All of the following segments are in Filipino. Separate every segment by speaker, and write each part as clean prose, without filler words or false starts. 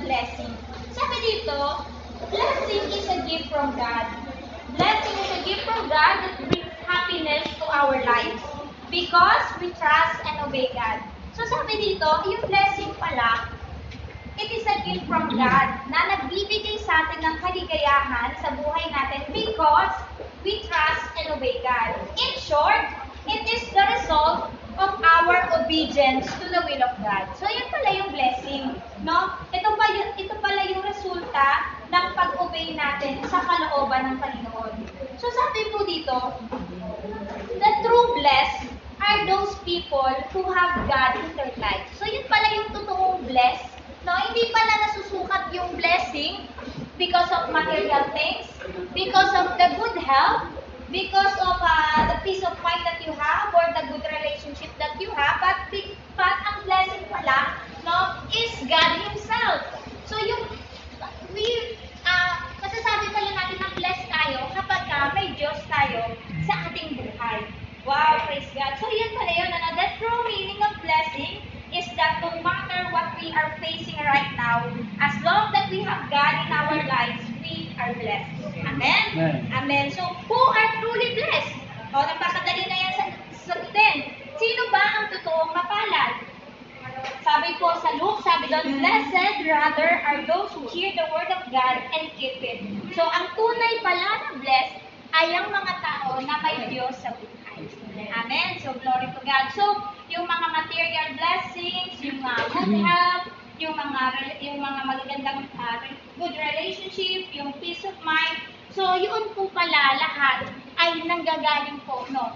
Speaker 1: blessing. Sabi dito, blessing is a gift from God. Blessing is a gift from God that brings happiness to our lives because we trust and obey God. So sabi dito, yung blessing pala, it is a gift from God na nagbibigay sa atin ng kaligayahan sa buhay natin because we trust and obey God. In short, it is the result of our obedience to the will of God. So, yun pala yung blessing. No? Ito pala yung resulta ng pag-obey natin sa kalooban ng Panginoon. So, sabi po dito, the true blessed are those people who have God in their life. So, yun pala yung totoong blessed. No, hindi pala nasusukat yung blessing because of material things, because of the good health, because of the peace of mind that you have or the good relationship that you have, but ang blessing pala, no, is God Himself. So masasabi pala natin na blessed tayo kapag may Diyos tayo sa ating buhay. Wow, praise God. So yun pala yun, the true meaning of blessing is that no matter what we are facing right now, as long that we have God in our lives, we are blessed. Amen? Amen. So, who are truly blessed? O, napakadali na yan sagutin. Sino ba ang totoong mapalad? Sabi po sa Luke, sabi doon, blessed rather are those who hear the word of God and keep it. So, ang tunay pala na blessed ay ang mga tao na may Diyos sa buhay. Amen. So, glory to God. So, yung mga material blessings, yung good health, yung mga magagandang good relationship, yung peace of mind. So, yun po pala lahat ay nanggagaling po, no?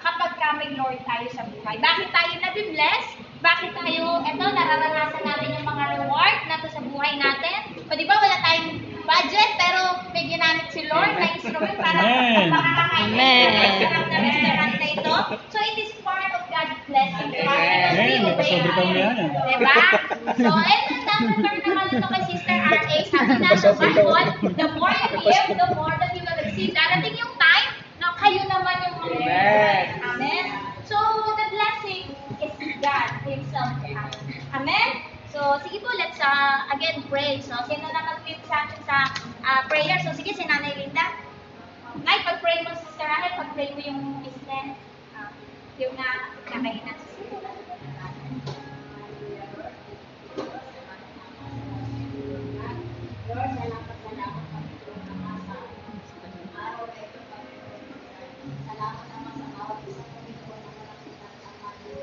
Speaker 1: Kapag may Lord tayo sa buhay. Bakit tayo nabi-bless? Bakit tayo, nararanasan natin yung mga reward na to sa buhay natin? O di ba wala tayong budget, pero may ginamit si Lord na instrument para makakakain sa restaurant na ito. So it is part of God's blessing. Diba? So, ang term naman ito kay Sister R.A. Sabi na sa Bible, the more you give, the more that you will receive. Darating yung time na kayo naman yung mga Amen? So, the blessing is God Himself. Amen? So, sige po, let's again pray. So, sino na mag-lead sa atin sa prayer? So, sige, si Nanay Linda. Nay, pag-pray mo, Sister Rahel, pag-pray mo yung business. Yung nakainan sa sila. Lord, salamat kami po ng asa. Araw na ito kami. Salamat naman sa bawat isa kami po na nakakita sa aming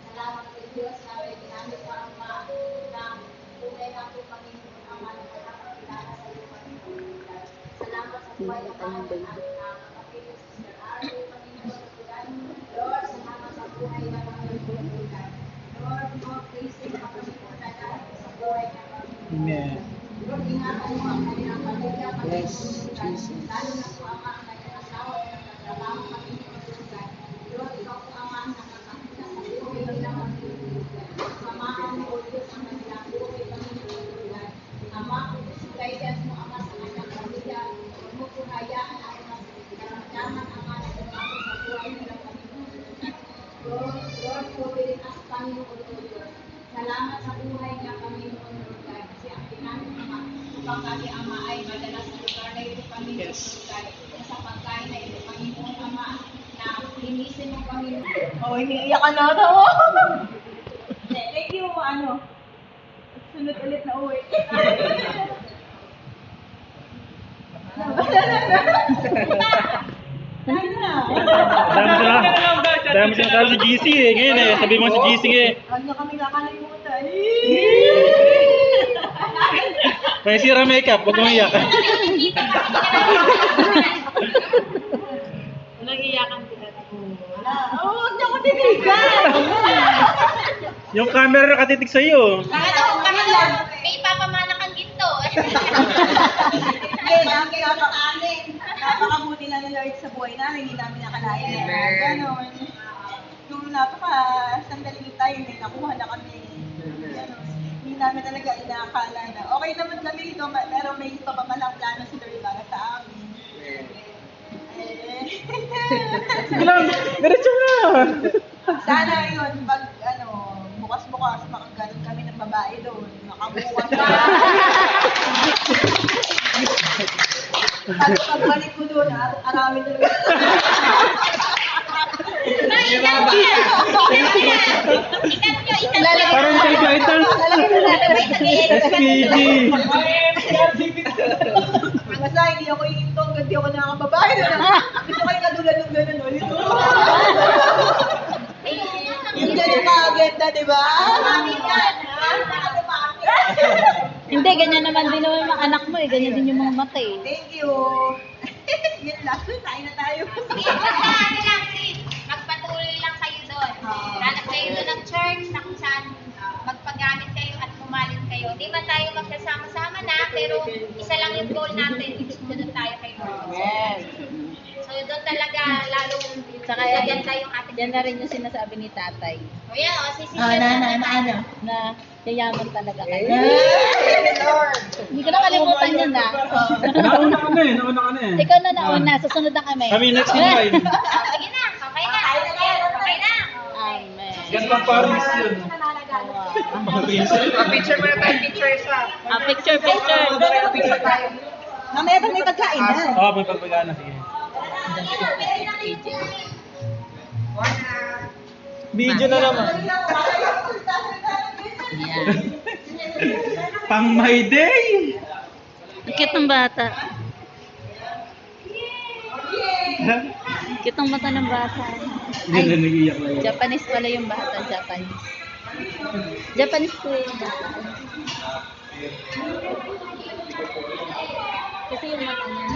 Speaker 1: salamat kay Diyos na may ginamit pa ang na tunay na po Panginoon ang nakakakilala sa iyo, Panginoon. Salamat sa buhay ng mga kapatid, Sister Ari, Panginoon, Lord, salamat sa buhay ng mga nagtutulungan. Lord, more blessing ang Panginoon na sa buhay ng mga
Speaker 2: Amen.
Speaker 1: Lord, ingatan mo ang kanilang pamilya,
Speaker 2: Yes,
Speaker 1: Panginoon.
Speaker 2: Jesus.
Speaker 1: Lalo na po ang mga kanyang asawa na nagtatrabaho, Panginoon. Lord, ikaw po ang mga nakakakita sa buhay nila, Panginoon. Samahan mo, O Diyos, ang kanilang buhay, Panginoon. Ama, guidance mo, Ama, sa kanyang pamilya. Huwag mo po hayaan ang mga karamdaman, Ama, na dumapo sa buhay nila, Panginoon. Lord, purihin us, Panginoon, O Diyos. Salamat sa buhay niya, Panginoon, Lord God. Kasi ang ginamit, Ama, upang kami, Ama, ay madala sa lugar na ito, Panginoon, Lord God. Na sa pagkain na ito, Panginoon, Ama, na linisin mo, Panginoon.
Speaker 3: Oh, iniiyak ka na daw. Thank you, sunod ulit na uwi.
Speaker 2: Dami sila si GC eh. Ngayon eh. Sabi mo si GC eh.
Speaker 3: Huwag niyo kami kakalimutan.
Speaker 2: May sira makeup. Huwag kang iyak.
Speaker 3: Walang iyakan sila. Huwag niyo ko tinigan.
Speaker 2: Yung camera nakatitig sa iyo.
Speaker 1: Bakit ako may ipapamana kang ginto?
Speaker 3: Hindi, dami nga sa amin. Napakabuti na ni Lord sa buhay namin. Hindi namin nakalain na gano'n. Nung napaka-sandaling tayo, may nakuha na kami. Gano'n. Hindi namin talaga inaakala na. Okay naman kami ito, pero may iba pa palang plano si Lord para sa amin.
Speaker 2: Sige lang. Diretso na.
Speaker 3: Sana yun, pag bukas-bukas, makaganon kami ng babae doon. Nakabukas na. Tapos pagbalik ko doon, arawin doon.
Speaker 2: Parang kay Gaita. SPD.
Speaker 3: Basta hindi ako iintong, hindi ako nakakababae. Gusto ko yung nadulan-dulan na ulit. Yung ganun ka-agenda, di ba?
Speaker 4: Hindi, ganyan naman din naman mga anak mo eh. Ganyan din yung mga mata eh.
Speaker 3: Thank you. Yun lang. Tayo na tayo.
Speaker 1: Sige, basta ano lang, sis. Magpatuloy lang kayo doon. Hanap kayo doon ng church na kung saan magpagamit kayo at pumalin kayo. Di man tayo magkasama-sama na, pero isa lang yung goal natin. Sumunod tayo kay Lord. So doon talaga lalong
Speaker 4: Saka
Speaker 1: gaganda yung ating
Speaker 4: yan na rin yung sinasabi ni tatay.
Speaker 1: O yan, o, si
Speaker 4: Na yayaman talaga kayo.
Speaker 3: Hey, Lord.
Speaker 4: Hindi ko nakalimutan yun na.
Speaker 2: Nauna ka na eh. Nauna ka na eh.
Speaker 4: Ikaw na nauna, susunod na kami.
Speaker 2: Kami next in line.
Speaker 1: Sige na, okay na. Okay na.
Speaker 4: Amen.
Speaker 2: Ganda Paris yun.
Speaker 5: Picture mo na tayo, picture isa.
Speaker 4: Picture.
Speaker 3: Mamaya pag may pagkain na.
Speaker 2: Oo, may pagpagana. Sige. Video na naman.
Speaker 4: Yan.
Speaker 2: Pang my day.
Speaker 4: Ang cute ng bata. Cute ang mata ng bata.
Speaker 2: Hindi na nag-iyak lang.
Speaker 4: Japanese pala yung bata, Japanese. Japanese po yung bata. Kasi yung mata niya.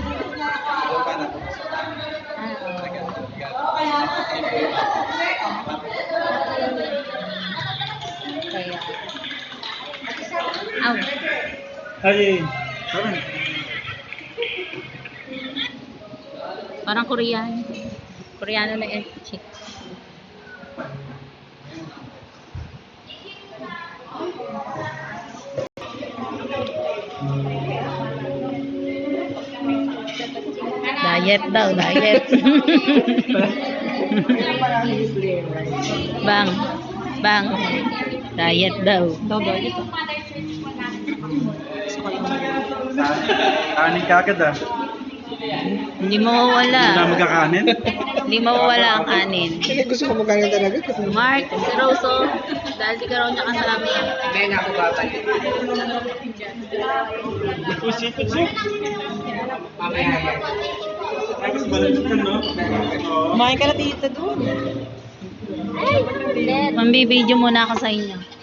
Speaker 4: Kaya. Aw.
Speaker 2: Ay,
Speaker 4: Parang Koreano. Koreano na yung chick. Diet daw, diet. Bang. Bang. Diet daw.
Speaker 1: Yung Mother Church po natin sa
Speaker 2: kanin ka agad ah.
Speaker 4: Hindi mawawala.
Speaker 2: Hindi na magkakanin.
Speaker 4: Hindi mawawala ang kanin.
Speaker 5: Gusto ko magkano talaga.
Speaker 4: Mark, si Roso, dahil di ka raw niya kasama.
Speaker 5: Hindi na ako babalik.
Speaker 2: Pusik.
Speaker 5: Mamaya yan.
Speaker 2: Tapos balot ka, no? Oo.
Speaker 3: Kumain ka na dito doon.
Speaker 4: Mambibideo muna ako sa inyo.